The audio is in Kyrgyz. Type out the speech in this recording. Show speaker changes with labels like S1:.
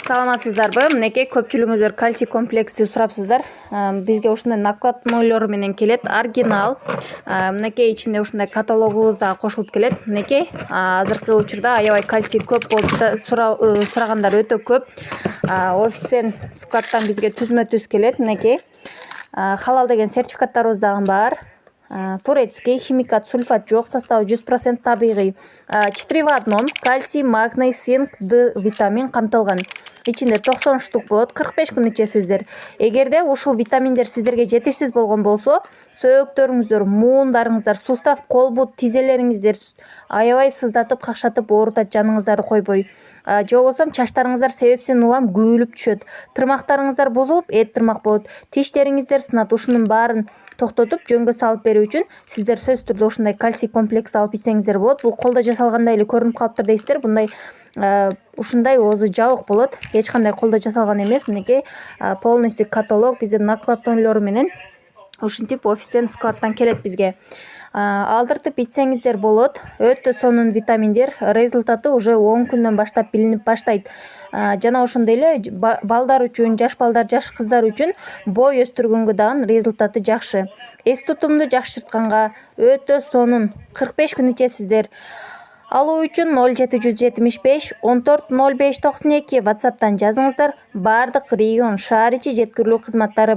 S1: Саламатсыздарбы? Мынекей көпчүлүгүңүздөр кальций комплекси сурапсыздар. Бизге ушундай накладнолор менен келет, оригинал. Мынекей ичинде ушундай каталогубуз дагы кошулуп келет. Мынекей азыркы учурда аябай кальций көп болуп сурагандар өтө көп. Офистен, складтан бизге түзмө-түз келет. Мынекей халал деген сертификаттарыбыз дагы бар. Турецкий, химикат, сульфат жок, составы 100% табигый. 4 в одном: кальций, магний, цинк, Д витамин камтылган. Ичинде 90 штук болот, 45 күн ичесиздер. Эгерде ушул витаминдер сиздерге жетишсиз болгон болсо, сөөктөрүңүздөр, муундарыңыздар, сустав, кол бут, тизелериңиздер аябай сыздатып, какшатып оорутат, жаныңыздарды койбой. Же болбосо чачтарыңыздар себепсиз улам күйүлүп түшөт. Тырмактарыңыздар бузулуп, эт тырмак болот. Тиштериңиздер сынат. Ушунун баарын токтотуп, жөнгө салып берүү үчүн сиздер сөзсүз түрдө ушундай кальций комплекс алып ичсеңиздер болот. Бул колдо жасалгандай эле көрүнүп калыптыр дейсиздер. Мындай ушундай оозу жабык болот. Эч кандай колдо жасалган эмес. Мынекей полностью каталог бизде накладнолору менен ушинтип офистен, складтан келет бизге. Алдыртып ичсеңиздер болот. Өтө сонун витаминдер. Результаты уже 10 күндөн баштап билинип баштайт. Жана ошондой эле балдар үчүн, жаш балдар, жаш кыздар үчүн бой өстүргөнгө дагы результаты жакшы. Эс тутумду жакшыртканга өтө сонун. 45 күн ичесиздер. Алуу үчүн 0775 14 05 92 WhatsApp'тан жазыңыздар. Бардык регион, шаар ичи жеткирилүү кызматтары